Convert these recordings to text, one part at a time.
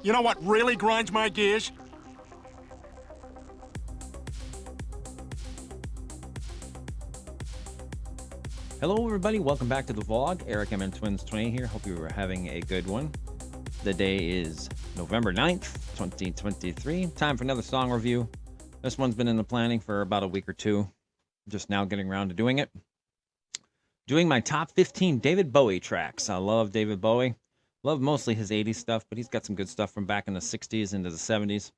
You know what really grinds my gears? Hello everybody, welcome back to the vlog. Eric M and Twins 20 here. Hope you were having a good one. The day is November 9th, 2023. Time for another song review. This one's been in the planning for about a week or two. Just now getting around to doing it. Doing my top 15 David Bowie tracks. I love David Bowie. Love mostly his 80s stuff, but he's got some good stuff from back in the 60s into the 70s.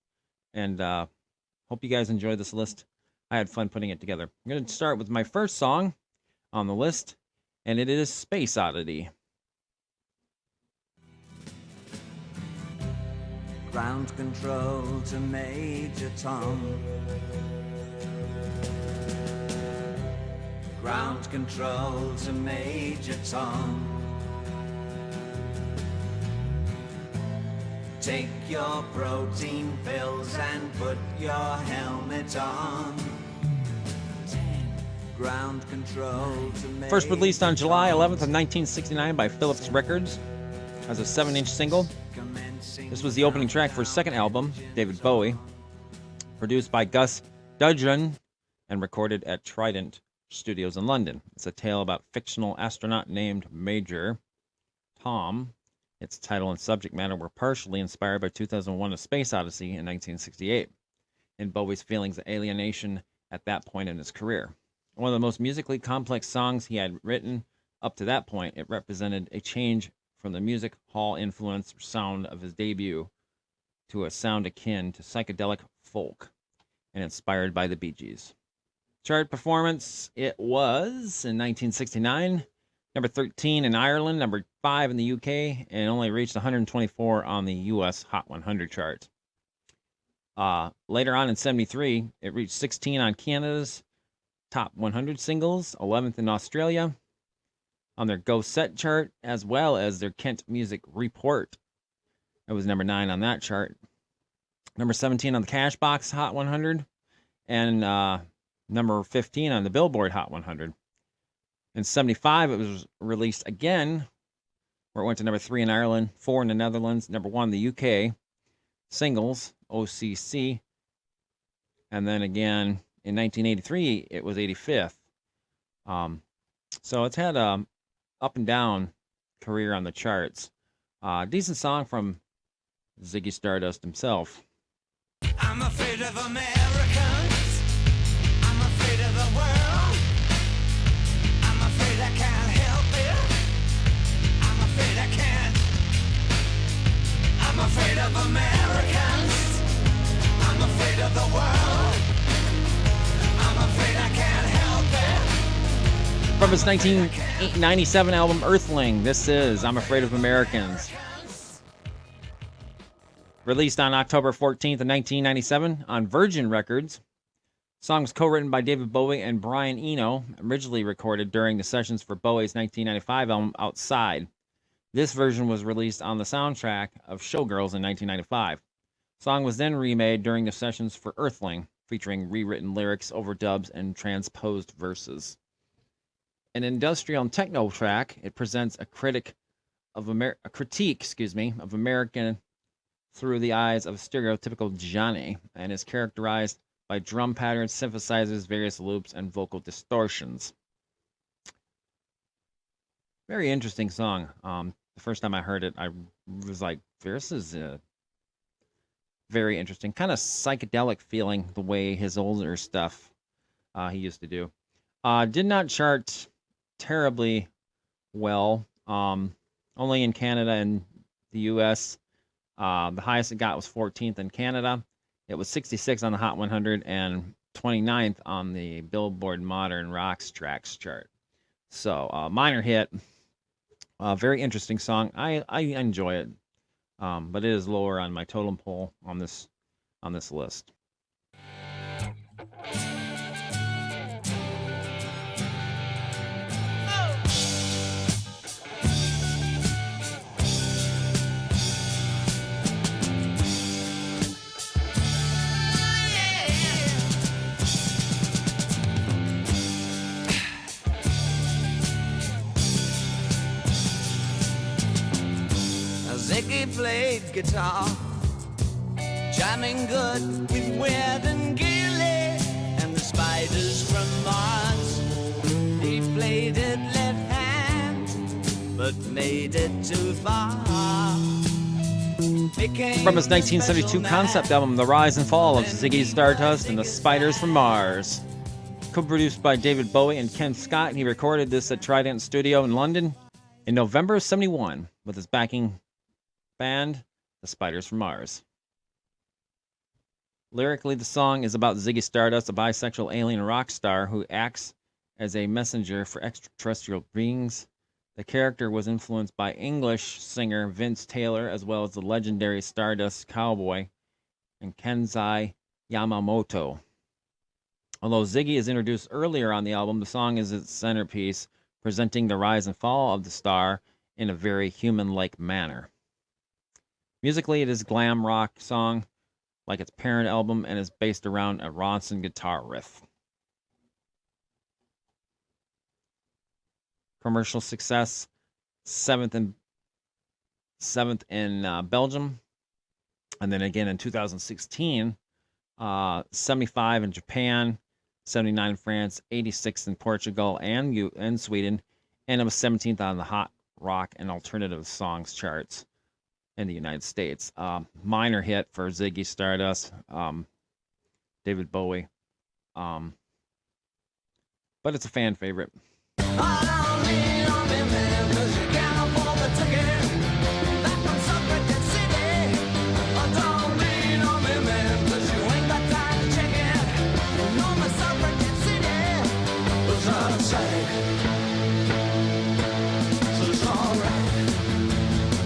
And hope you guys enjoy this list. I had fun putting it together. I'm going to start with my first song on the list, and it is Space Oddity. Ground control to Major Tom. Ground control to Major Tom. Take your protein pills and put your helmet on. Ground control to Major First released on July 11th of 1969 by Philips Records as a 7-inch single. This was the opening track for his second album, David Bowie, produced by Gus Dudgeon and recorded at Trident Studios in London. It's a tale about a fictional astronaut named Major Tom. Its title and subject matter were partially inspired by 2001: A Space Odyssey in 1968, and Bowie's feelings of alienation at that point in his career. One of the most musically complex songs he had written up to that point, it represented a change from the music hall influence sound of his debut to a sound akin to psychedelic folk and inspired by the Bee Gees. Chart performance, it was in 1969, number 13 in Ireland, number 5 in the UK, and only reached 124 on the US Hot 100 chart. Later on in 73, it reached 16 on Canada's Top 100 singles, 11th in Australia, on their Go Set chart, as well as their Kent Music Report. It was number 9 on that chart. Number 17 on the Cashbox Hot 100, and number 15 on the Billboard Hot 100. In 75, it was released again, where it went to number 3 in Ireland, 4 in the Netherlands, number 1 in the UK, singles, OCC, and then again, in 1983, it was 85th. So it's had a up and down career on the charts. Decent song from Ziggy Stardust himself. I'm afraid of Americans. I'm afraid of the world. I'm afraid I can't help it. I'm afraid I can't. I'm afraid of Americans. I'm afraid of the world. I'm afraid I can't help it. From his 1997 album Earthling, this is I'm Afraid of Americans. Released on October 14th of 1997 on Virgin Records. Song was co-written by David Bowie and Brian Eno, originally recorded during the sessions for Bowie's 1995 album Outside. This version was released on the soundtrack of Showgirls in 1995. Song was then remade during the sessions for Earthling, featuring rewritten lyrics, overdubs, and transposed verses. An industrial and techno track, it presents a critique of American through the eyes of stereotypical Johnny, and is characterized by drum patterns, synthesizers, various loops, and vocal distortions. Very interesting song. The first time I heard it, I was like, this is very interesting. Kind of psychedelic feeling, the way his older stuff he used to do. Did not chart terribly well. Only in Canada and the US. The highest it got was 14th in Canada. It was 66 on the Hot 100 and 29th on the Billboard Modern Rocks Tracks chart. So, minor hit. Very interesting song. I enjoy it. But it is lower on my totem pole on this list. Ziggy played guitar jamming good with Weird and Gilly and the Spiders from Mars. He played it left hand, but made it too far. From his 1972 concept album, The Rise and Fall of Ziggy Stardust and the Spiders from Mars. Co-produced by David Bowie and Ken Scott, he recorded this at Trident Studio in London in November of 71 with his backing band, The Spiders from Mars. Lyrically, the song is about Ziggy Stardust, a bisexual alien rock star who acts as a messenger for extraterrestrial beings. The character was influenced by English singer Vince Taylor, as well as the legendary Stardust Cowboy and Kenzai Yamamoto. Although Ziggy is introduced earlier on the album, the song is its centerpiece, presenting the rise and fall of the star in a very human-like manner. Musically, it is a glam rock song like its parent album and is based around a Ronson guitar riff. Commercial success, seventh in Belgium, and then again in 2016, 75 in Japan, 79 in France, 86 in Portugal and Sweden, and it was 17th on the Hot Rock and Alternative Songs charts in the United States. Minor hit for Ziggy Stardust, David Bowie, but it's a fan favorite.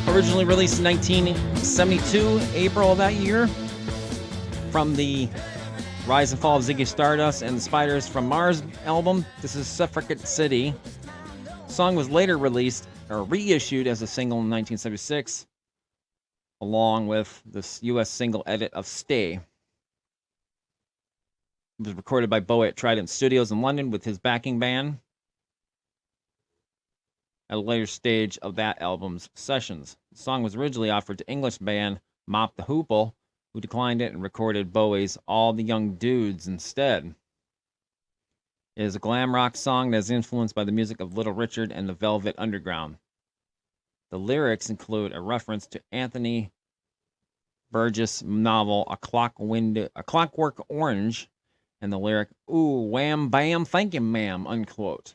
Originally released in 1972, April of that year, from the Rise and Fall of Ziggy Stardust and the Spiders from Mars album. This is Suffragette City. The song was later released or reissued as a single in 1976, along with this U.S. single edit of Stay. It was recorded by Bowie at Trident Studios in London with his backing band at a later stage of that album's sessions. The song was originally offered to English band Mop the Hoople, who declined it and recorded Bowie's All the Young Dudes instead. It is a glam rock song that is influenced by the music of Little Richard and the Velvet Underground. The lyrics include a reference to Anthony Burgess' novel A Clockwork Orange, and the lyric, "Ooh, wham, bam, thank you, ma'am," unquote.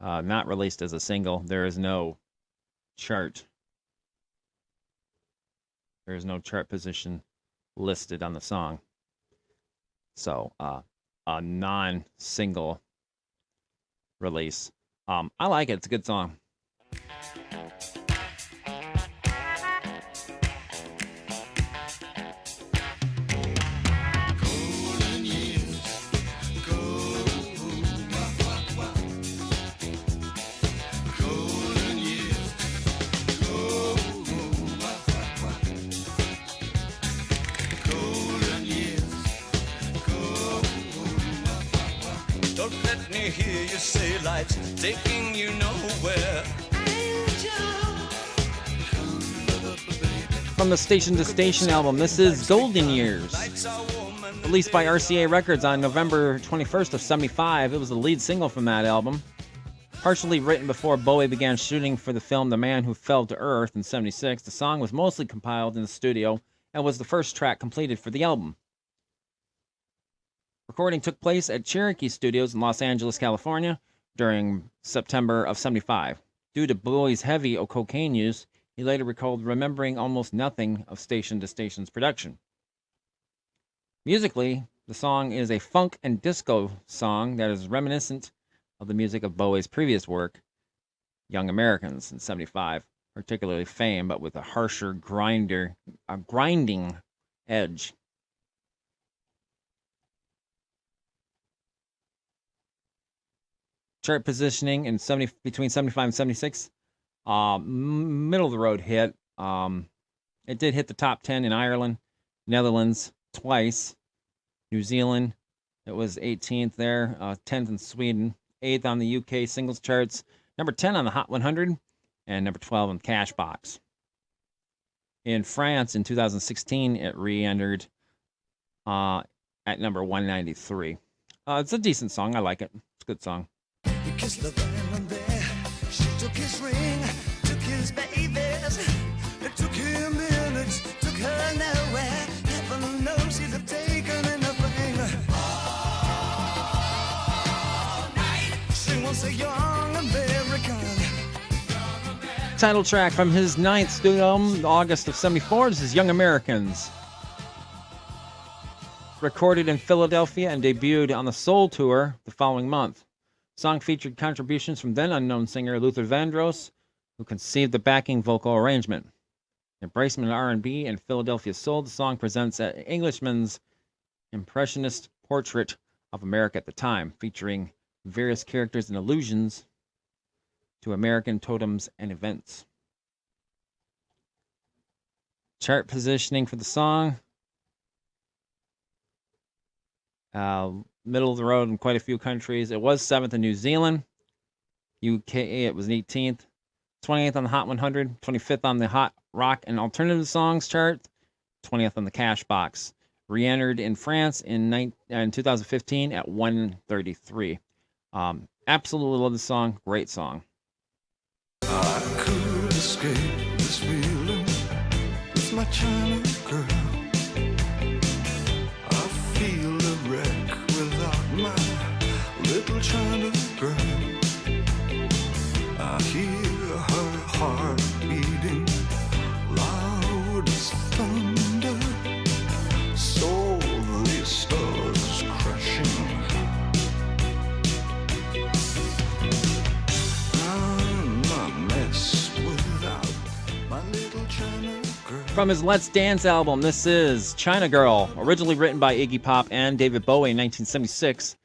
Not released as a single. There is no chart. There is no chart position listed on the song. So, a non-single release. I like it. It's a good song. Hear you say life's taking you nowhere. From the Station to Station album, this is Golden Years. Released by RCA Records on November 21st of 75. It was the lead single from that album. Partially written before Bowie began shooting for the film The Man Who Fell to Earth in 76, the song was mostly compiled in the studio and was the first track completed for the album. Recording took place at Cherokee Studios in Los Angeles, California during September of 75. Due to Bowie's heavy cocaine use, he later recalled remembering almost nothing of Station to Station's production. Musically, the song is a funk and disco song that is reminiscent of the music of Bowie's previous work, Young Americans, in 75, particularly Fame, but with a harsher, grinding edge. Chart positioning in between 75 and 76. Middle of the road hit. It did hit the top 10 in Ireland, Netherlands twice, New Zealand. It was 18th there, 10th in Sweden, 8th on the UK singles charts, number 10 on the Hot 100, and number 12 on Cashbox. In France in 2016, it re-entered at number 193. It's a decent song. I like it. It's a good song. He kissed the venom there. She took his ring, took his babies. It took him minutes, took her nowhere. Heaven knows he'd have taken anything. All night. She was a young American. Title track from his 9th studio album, August of '74. This is Young Americans. Recorded in Philadelphia and debuted on the Soul Tour the following month. The song featured contributions from then unknown singer Luther Vandross, who conceived the backing vocal arrangement. Embracement of R&B and Philadelphia soul, the song presents an Englishman's impressionist portrait of America at the time, featuring various characters and allusions to American totems and events. Chart positioning for the song. Middle of the road in quite a few countries. It was 7th in New Zealand. UK, it was 18th. 28th on the Hot 100. 25th on the Hot Rock and Alternative Songs chart. 20th on the Cash Box. Re-entered in France in 2015 at 133. Absolutely love the song. Great song. I could escape this feeling with my China girl. I feel a wreck without my little China girl. I hear her heart beating loud as thunder. So the stars crashing. From his Let's Dance album, this is China Girl, originally written by Iggy Pop and David Bowie in 1976.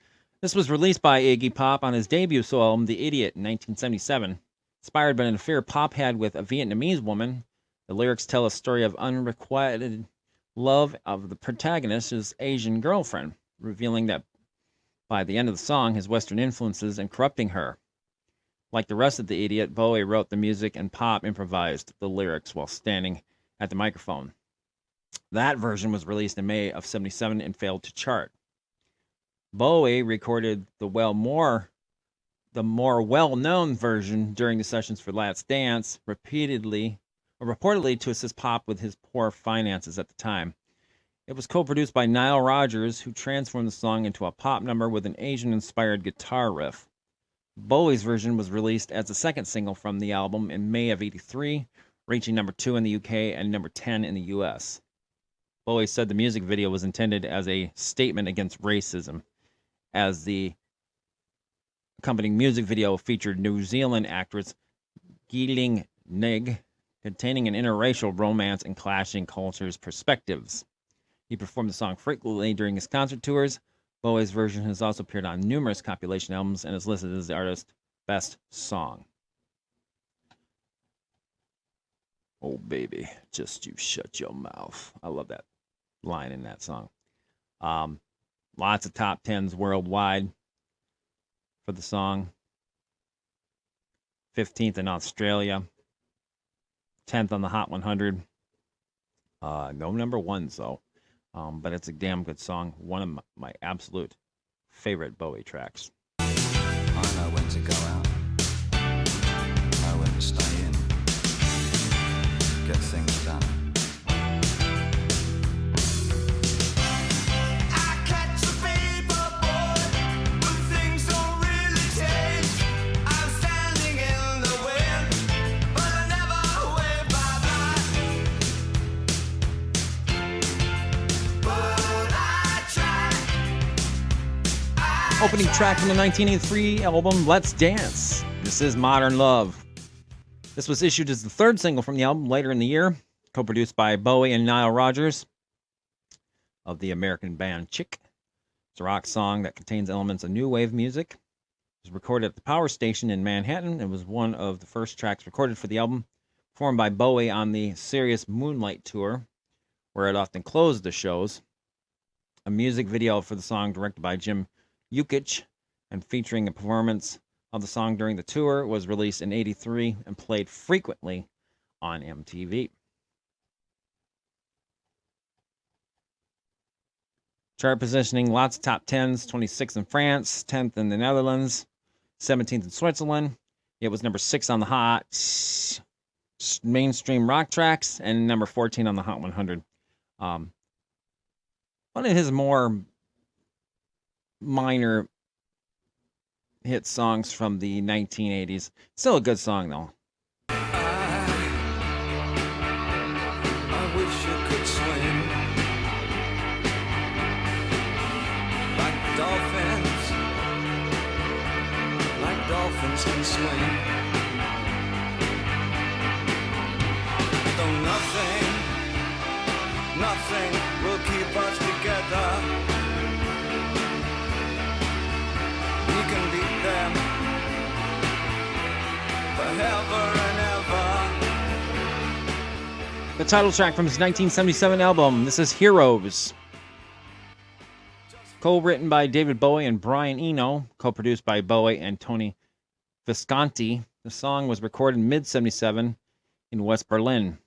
This was released by Iggy Pop on his debut solo album, The Idiot, in 1977. Inspired by an affair Pop had with a Vietnamese woman, the lyrics tell a story of unrequited love of the protagonist's Asian girlfriend, revealing that by the end of the song, his Western influences and corrupting her. Like the rest of The Idiot, Bowie wrote the music and Pop improvised the lyrics while standing at the microphone. That version was released in May of '77 and failed to chart. Bowie recorded the more well-known version during the sessions for Let's Dance, reportedly to assist Pop with his poor finances at the time. It was co-produced by Nile Rodgers, who transformed the song into a pop number with an Asian-inspired guitar riff. Bowie's version was released as the second single from the album in May of '83, reaching number 2 in the UK and number 10 in the US. Bowie said the music video was intended as a statement against racism, as the accompanying music video featured New Zealand actress Giling Nig, containing an interracial romance and clashing cultures perspectives. He performed the song frequently during his concert tours. Bowie's version has also appeared on numerous compilation albums and is listed as the artist's best song. Oh, baby, just you shut your mouth. I love that line in that song. Lots of top 10s worldwide for the song. 15th in Australia. 10th on the Hot 100. No number ones, though. But it's a damn good song. One of my absolute favorite Bowie tracks. I know when to go out. Know when to stay in. Get things done. I catch a paper boy when things don't really change. I'm standing in the wind, but I never wave bye-bye. But I try. Opening track from the 1983 album, Let's Dance. This is Modern Love. This was issued as the third single from the album later in the year, co-produced by Bowie and Nile Rodgers of the American band Chick. It's a rock song that contains elements of new wave music. It was recorded at the Power Station in Manhattan and was one of the first tracks recorded for the album, performed by Bowie on the Serious Moonlight Tour, where it often closed the shows. A music video for the song directed by Jim Yukich and featuring a performance of the song during the tour was released in '83 and played frequently on MTV. Chart positioning, lots of top 10s, 26th in France, 10th in the Netherlands, 17th in Switzerland. It was number 6 on the Hot mainstream rock tracks and number 14 on the Hot 100. One of his more minor hit songs from the 1980s. Still a good song, though. I wish you could swim like dolphins can swim. Though nothing will keep us together. We can beat them forever and ever. The title track from his 1977 album, this is Heroes. Co-written by David Bowie and Brian Eno, co-produced by Bowie and Tony Visconti. The song was recorded mid-77 in West Berlin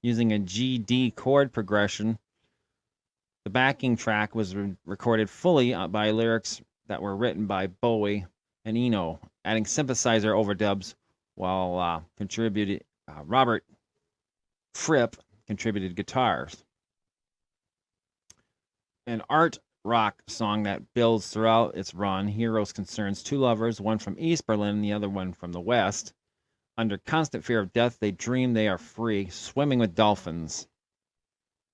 using a G-D chord progression. The backing track was recorded fully by lyrics that were written by Bowie and Eno, adding synthesizer overdubs while Robert Fripp contributed guitars. An art rock song that builds throughout its run, Heroes concerns two lovers, one from East Berlin and the other one from the West. Under constant fear of death, they dream they are free, swimming with dolphins.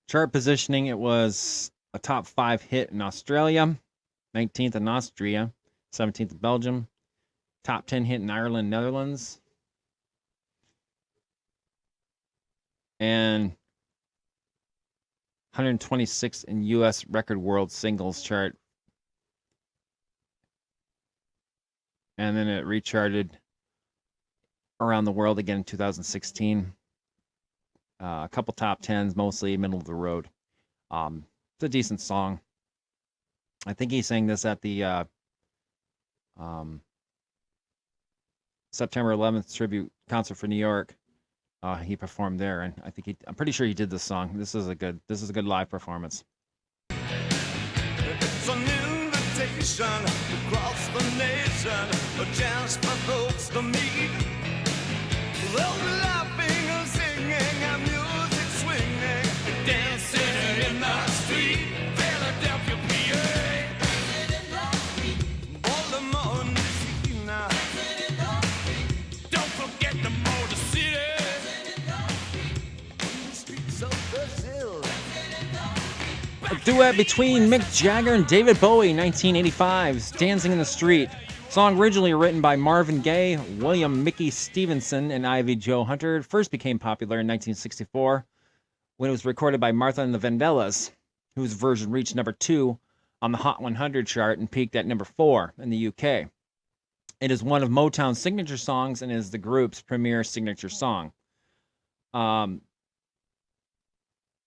Chart positioning, it was a top 5 hit in Australia, 19th in Austria, 17th in Belgium, top 10 hit in Ireland, Netherlands, and 126 in U.S. Record World Singles Chart. And then it recharted around the world again in 2016. A couple top 10s, mostly middle of the road. It's a decent song. I think he sang this at the September 11th tribute concert for New York. He performed there, and I'm pretty sure he did this song. This is a good live performance. It's an invitation across the nation, a chance for folks to meet. They'll be laughing and singing and music swinging, dancing in the street, Philadelphia, PA. Baltimore, Messina. Don't forget the Motor City. Streets of Brazil. A duet between Mick Jagger and David Bowie, 1985's Dancing in the Street. Song originally written by Marvin Gaye, William Mickey Stevenson, and Ivy Joe Hunter. It first became popular in 1964 when it was recorded by Martha and the Vandellas, whose version reached number 2 on the Hot 100 chart and peaked at number 4 in the UK. It is one of Motown's signature songs and is the group's premier signature song.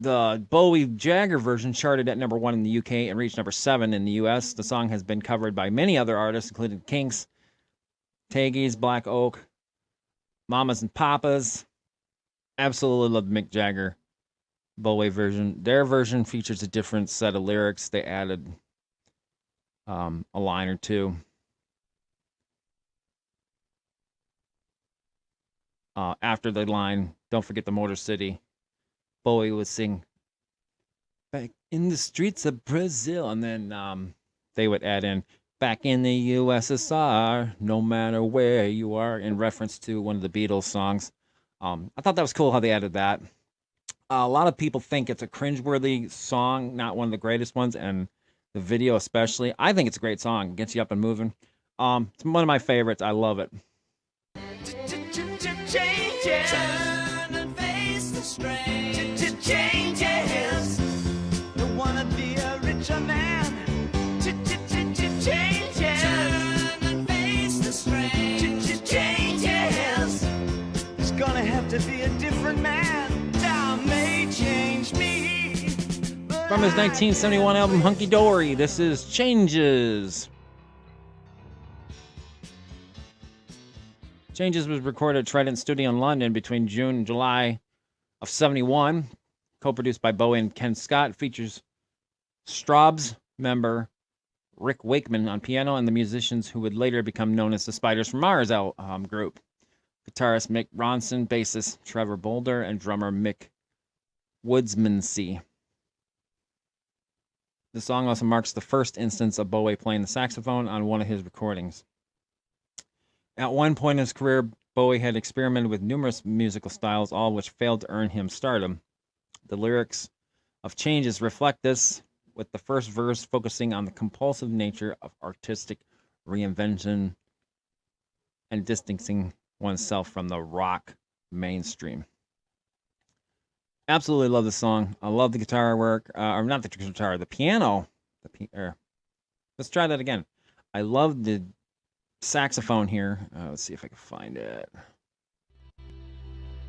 The Bowie-Jagger version charted at number 1 in the UK and reached number 7 in the US. The song has been covered by many other artists, including Kinks, Taggies, Black Oak, Mamas and Papas. Absolutely love the Mick Jagger Bowie version. Their version features a different set of lyrics. They added a line or two. After the line, "Don't forget the Motor City," Bowie would sing "Back in the streets of Brazil," and then they would add in "Back in the USSR, no matter where you are," in reference to one of the Beatles songs. I thought that was cool how they added that. A lot of people think it's a cringeworthy song, not one of the greatest ones, and the video especially. I think it's a great song. It gets you up and moving. It's one of my favorites. I love it. Turn and face the strain. Changes. Don't wanna be a richer man. Changes. Turn and face the strain. Changes. It's gonna have to be a different man. Time may change me. From his 1971 album Hunky Dory, this is Changes. Changes was recorded at Trident Studio in London between June and July of 71. Co-produced by Bowie and Ken Scott. Features Straub's member Rick Wakeman on piano, and the musicians who would later become known as the Spiders from Mars group. Guitarist Mick Ronson, bassist Trevor Boulder, and drummer Mick Woodsmansey. The song also marks the first instance of Bowie playing the saxophone on one of his recordings. At one point in his career, Bowie had experimented with numerous musical styles, all of which failed to earn him stardom. The lyrics of Changes reflect this, with the first verse focusing on the compulsive nature of artistic reinvention and distancing oneself from the rock mainstream. Absolutely love this song. I love the guitar work, or not the guitar, the piano. Let's try that again. I love the saxophone here. Let's see if I can find it.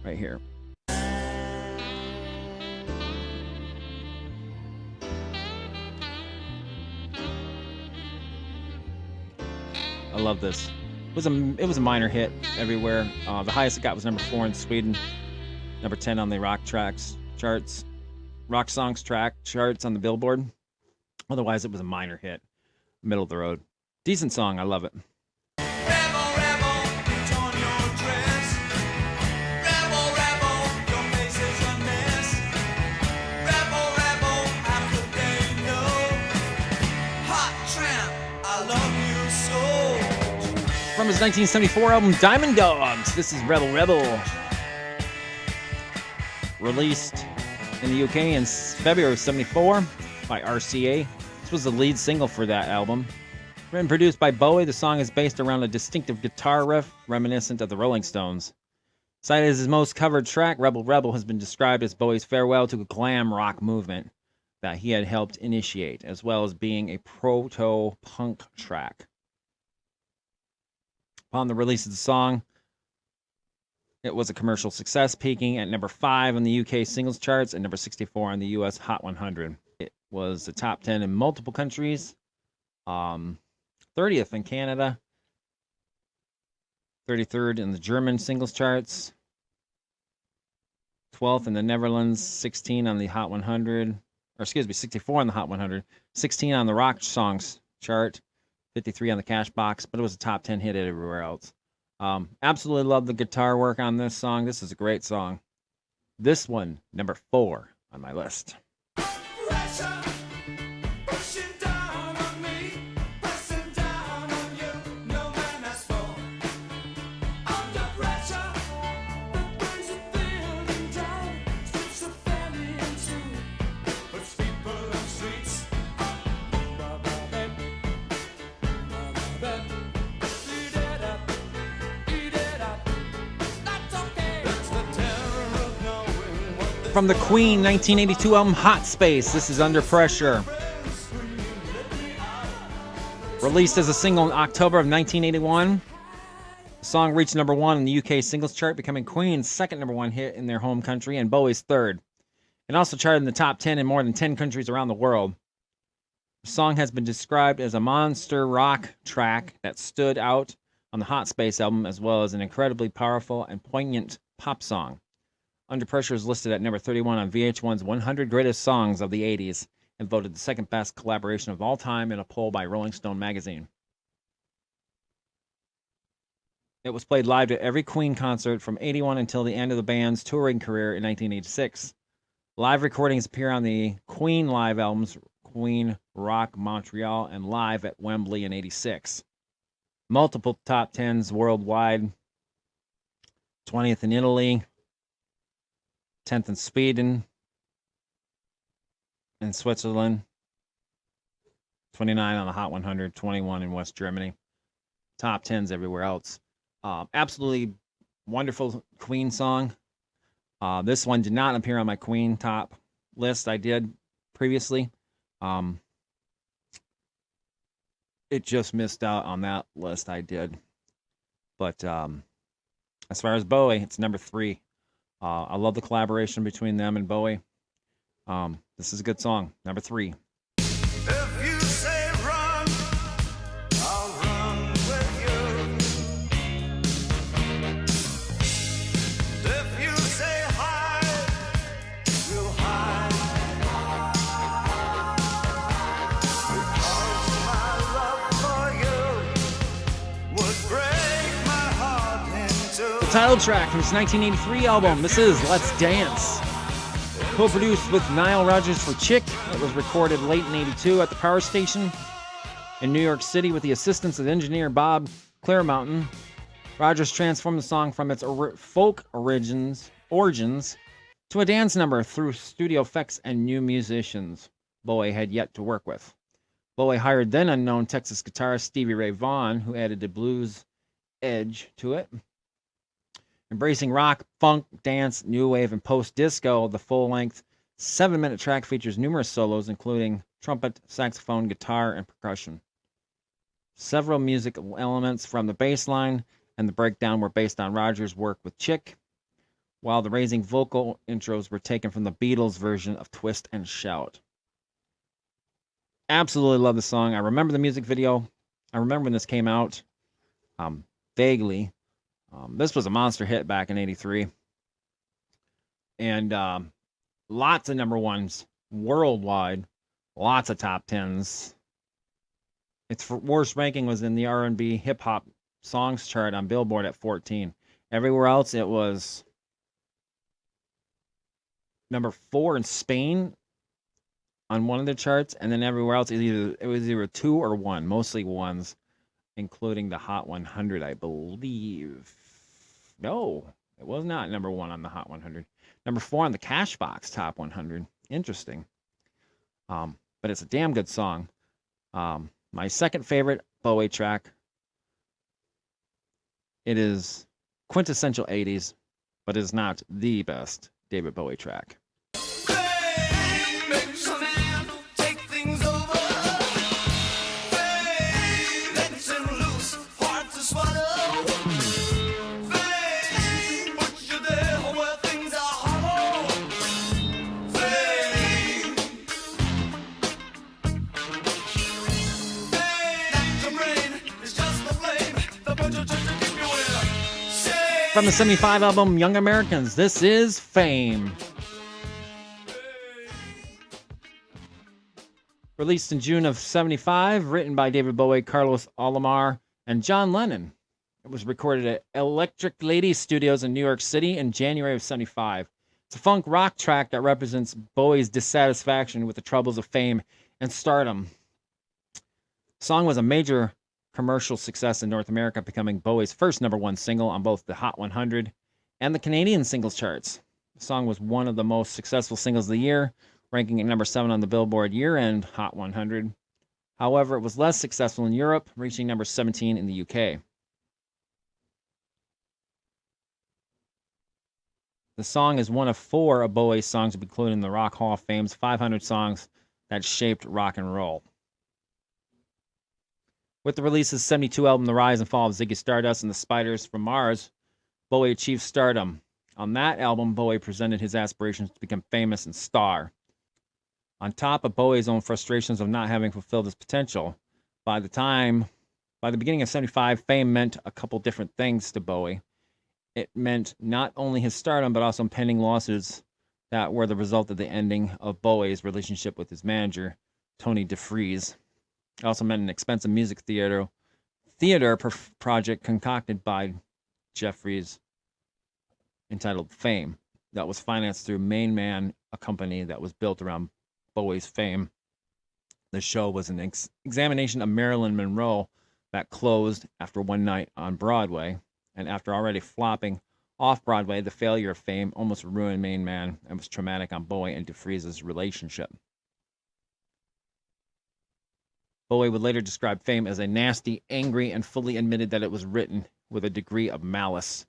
Right here. I love this. It was a minor hit everywhere. The highest it got was number 4 in Sweden, number 10 on the rock songs charts on the Billboard. Otherwise, it was a minor hit, middle of the road. Decent song. I love it. Rebel, rebel, put on your dress. Rebel, rebel, your face is a mess. Rebel, rebel, how could they know? Hot tramp, I love you so. From his 1974 album Diamond Dogs, this is Rebel Rebel. Released in the UK in February of 74 by RCA. This was the lead single for that album. Written and produced by Bowie, the song is based around a distinctive guitar riff reminiscent of the Rolling Stones. Cited as his most covered track, Rebel Rebel has been described as Bowie's farewell to a glam rock movement that he had helped initiate, as well as being a proto-punk track. Upon the release of the song, it was a commercial success, peaking at number 5 on the UK singles charts and number 64 on the US Hot 100. It was the top 10 in multiple countries, 30th in Canada, 33rd in the German singles charts, 12th in the Netherlands, 16 on the Hot 100, 64 on the Hot 100, 16 on the rock songs chart, 53 on the Cashbox, but it was a top 10 hit everywhere else. Absolutely love the guitar work on this song. This is a great song. This one, number 4 on my list. Pressure, pushing down on me, pressing down on you. No man has fallen under pressure. That brings a feeling down, strips the family in two, puts people on streets. Eat it up, eat it up. That's okay. That's the terror of knowing what the From the Queen 1982 album Hot Space, this is Under Pressure. Released as a single in October of 1981, the song reached number 1 in the UK singles chart, becoming Queen's second number 1 hit in their home country and Bowie's third. It also charted in the top 10 in more than 10 countries around the world. The song has been described as a monster rock track that stood out on the Hot Space album, as well as an incredibly powerful and poignant pop song. Under Pressure is listed at number 31 on VH1's 100 Greatest Songs of the 80s and voted the second best collaboration of all time in a poll by Rolling Stone magazine. It was played live at every Queen concert from 81 until the end of the band's touring career in 1986. Live recordings appear on the Queen live albums Queen Rock Montreal and Live at Wembley in 86. Multiple top 10s worldwide. 20th in Italy, 10th in Sweden and Switzerland, 29 on the Hot 100, 21 in West Germany. Top 10s everywhere else. Absolutely wonderful Queen song. This one did not appear on my Queen top list I did previously. It just missed out on that list I did. But as far as Bowie, it's number 3. I love the collaboration between them and Bowie. This is a good song. Number 3. If you say run, I'll run with you. If you say hide, we'll hide. title track from his 1983 album. This is Let's Dance. Co-produced with Nile Rodgers for Chick. It was recorded late in 82 at the Power Station in New York City with the assistance of engineer Bob Clearmountain. Rodgers transformed the song from its folk origins to a dance number through studio effects and new musicians Bowie had yet to work with. Bowie hired then unknown Texas guitarist Stevie Ray Vaughan, who added a blues edge to it. Embracing rock, funk, dance, new wave, and post-disco, the full-length 7-minute track features numerous solos, including trumpet, saxophone, guitar, and percussion. Several musical elements from the bass line and the breakdown were based on Rodgers' work with Chick, while the raising vocal intros were taken from the Beatles' version of Twist and Shout. Absolutely love the song. I remember the music video. I remember when this came out, vaguely. This was a monster hit back in 83. And lots of number ones worldwide. Lots of top tens. Its worst ranking was in the R&B hip-hop songs chart on Billboard at 14. Everywhere else, it was number 4 in Spain on one of the charts. And then everywhere else, it was either 2 or 1. Mostly 1s, including the Hot 100, I believe. No, it was not number 1 on the Hot 100. Number 4 on the Cashbox Top 100. Interesting. But it's a damn good song. My second favorite Bowie track. It is quintessential 80s, but it is not the best David Bowie track. From the 75 album Young Americans, this is Fame. Released in June of 75, written by David Bowie, Carlos Alomar, and John Lennon. It was recorded at Electric Lady Studios in New York City in January of 75. It's a funk rock track that represents Bowie's dissatisfaction with the troubles of fame and stardom. The song was a major commercial success in North America, becoming Bowie's first number 1 single on both the Hot 100 and the Canadian singles charts. The song was one of the most successful singles of the year, ranking at number 7 on the Billboard year-end Hot 100. However, it was less successful in Europe, reaching number 17 in the UK. The song is one of 4 of Bowie's songs to be included in the Rock Hall of Fame's 500 songs that shaped rock and roll. With the release of the 72 album, The Rise and Fall of Ziggy Stardust and the Spiders from Mars, Bowie achieved stardom. On that album, Bowie presented his aspirations to become famous and star. On top of Bowie's own frustrations of not having fulfilled his potential, by the beginning of 75, fame meant a couple different things to Bowie. It meant not only his stardom, but also pending lawsuits that were the result of the ending of Bowie's relationship with his manager, Tony DeFries. It also meant an expensive music theater project concocted by Jeffries entitled Fame that was financed through Main Man, a company that was built around Bowie's fame. The show was an examination of Marilyn Monroe that closed after one night on Broadway, and after already flopping off Broadway, the failure of Fame almost ruined Main Man and was traumatic on Bowie and DeFries' relationship. Bowie would later describe Fame as a nasty, angry, and fully admitted that it was written with a degree of malice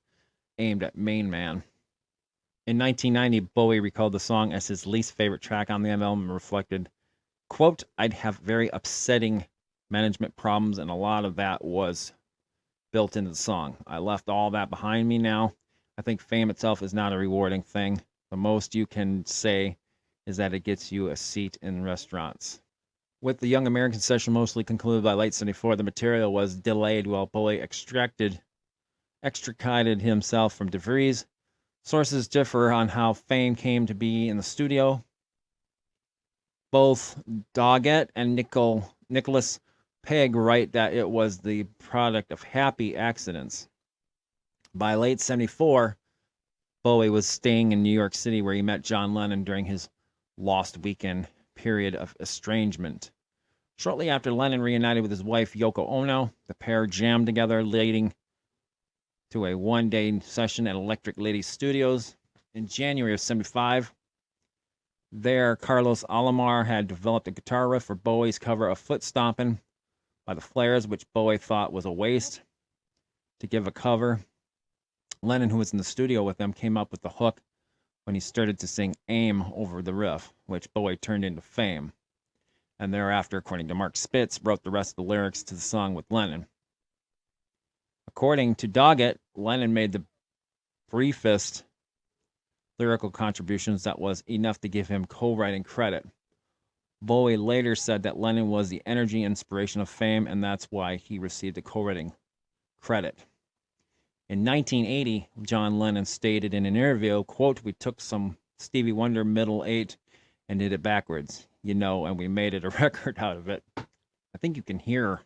aimed at Main Man. In 1990, Bowie recalled the song as his least favorite track on the album and reflected, quote, "I'd have very upsetting management problems, and a lot of that was built into the song. I left all that behind me now. I think fame itself is not a rewarding thing. The most you can say is that it gets you a seat in restaurants." With the Young American session mostly concluded by late 74, the material was delayed while Bowie extricated himself from DeVries. Sources differ on how Fame came to be in the studio. Both Doggett and Nicholas Pegg write that it was the product of happy accidents. By late 74, Bowie was staying in New York City where he met John Lennon during his lost weekend period of estrangement. Shortly after Lennon reunited with his wife Yoko Ono, the pair jammed together, leading to a one-day session at Electric Lady Studios in January of 75. There, Carlos Alomar had developed a guitar riff for Bowie's cover of Foot Stompin' by the Flares, which Bowie thought was a waste to give a cover. Lennon, who was in the studio with them, came up with the hook when he started to sing Aim over the riff, which Bowie turned into Fame. And thereafter, according to Mark Spitz, wrote the rest of the lyrics to the song with Lennon. According to Doggett, Lennon made the briefest lyrical contributions that was enough to give him co-writing credit. Bowie later said that Lennon was the energy inspiration of Fame, and that's why he received the co-writing credit. In 1980, John Lennon stated in an interview, quote, "We took some Stevie Wonder middle eight and did it backwards, and we made it a record out of it." I think you can hear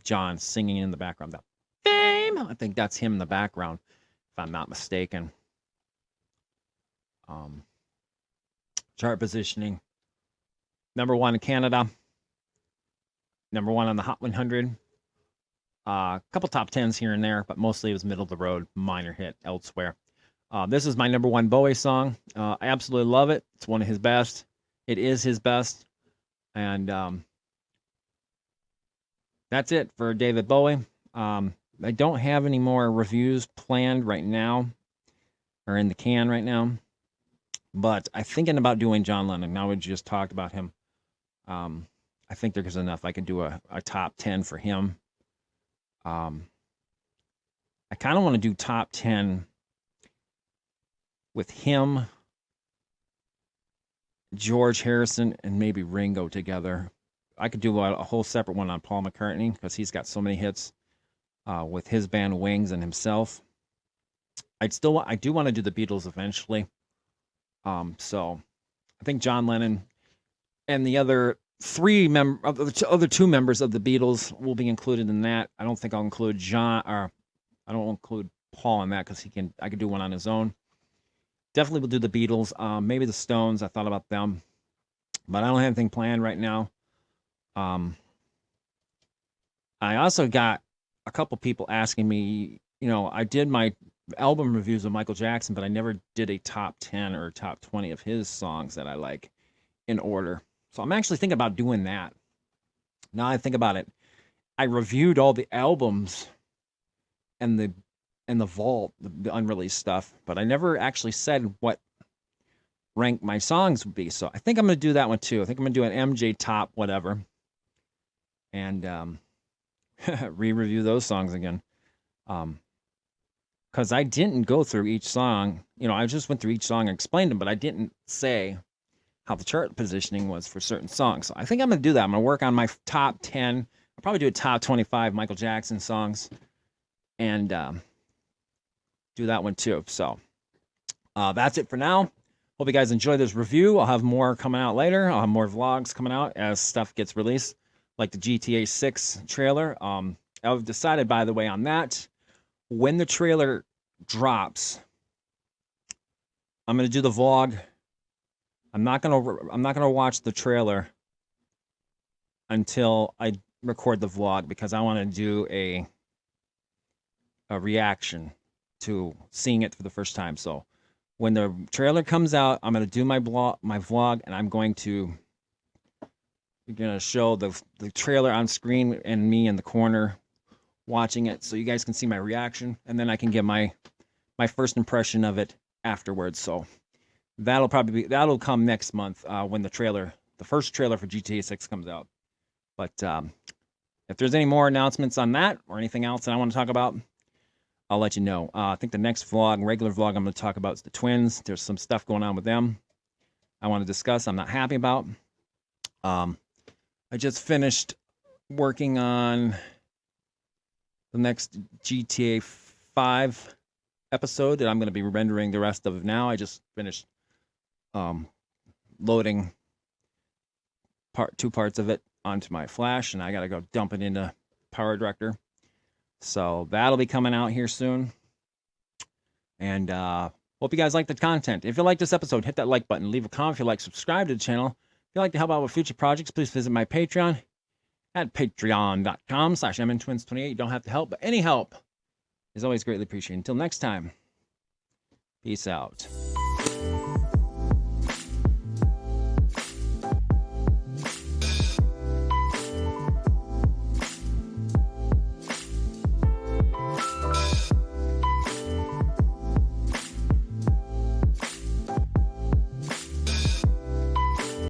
John singing in the background. That Fame! I think that's him in the background, if I'm not mistaken. Chart positioning. Number 1 in Canada. Number 1 on the Hot 100. A couple top 10s here and there, but mostly it was middle of the road, minor hit elsewhere. This is my number 1 Bowie song. I absolutely love it. It's one of his best. It is his best. And that's it for David Bowie. I don't have any more reviews planned right now, or in the can right now. But I'm thinking about doing John Lennon. Now we just talked about him. I think there's enough. I could do a top 10 for him. I kind of want to do top 10 with him, George Harrison, and maybe Ringo together. I could do a whole separate one on Paul McCartney because he's got so many hits with his band Wings and himself. I do want to do the Beatles eventually. So I think John Lennon and the other other two members of the Beatles will be included in that. I don't think I'll include John, or I don't include Paul in that because I could do one on his own. Definitely will do the Beatles. Maybe the Stones. I thought about them, but I don't have anything planned right now. I also got a couple people asking me. I did my album reviews of Michael Jackson, but I never did a top 10 or top 20 of his songs that I like in order. So I'm actually thinking about doing that. Now I think about it, I reviewed all the albums and the vault, the unreleased stuff, but I never actually said what rank my songs would be. So I think I'm going to do that one too. I think I'm going to do an MJ top whatever and re-review those songs again. Because I didn't go through each song. I just went through each song and explained them, but I didn't say how the chart positioning was for certain songs. So I think I'm going to do that. I'm going to work on my top 10. I'll probably do a top 25 Michael Jackson songs and do that one too. So that's it for now. Hope you guys enjoy this review. I'll have more coming out later. I'll have more vlogs coming out as stuff gets released, like the GTA 6 trailer. I've decided, by the way, on that, when the trailer drops, I'm going to do the vlog. I'm not gonna watch the trailer until I record the vlog because I want to do a reaction to seeing it for the first time. So when the trailer comes out, I'm gonna do my vlog, and I'm going to show the trailer on screen and me in the corner watching it, so you guys can see my reaction, and then I can get my first impression of it afterwards. So that'll come next month when the first trailer for GTA 6 comes out. But if there's any more announcements on that or anything else that I want to talk about, I'll let you know. I think the next regular vlog I'm going to talk about is the Twins. There's some stuff going on with them I want to discuss. I'm not happy about. I just finished working on the next GTA 5 episode that I'm going to be rendering the rest of now. I just finished loading two parts of it onto my flash, and I got to go dump it into Power Director. So that'll be coming out here soon. And hope you guys like the content. If you like this episode, hit that like button. Leave a comment if you like. Subscribe to the channel. If you'd like to help out with future projects, please visit my Patreon at patreon.com/mntwins28. You don't have to help, but any help is always greatly appreciated. Until next time, peace out.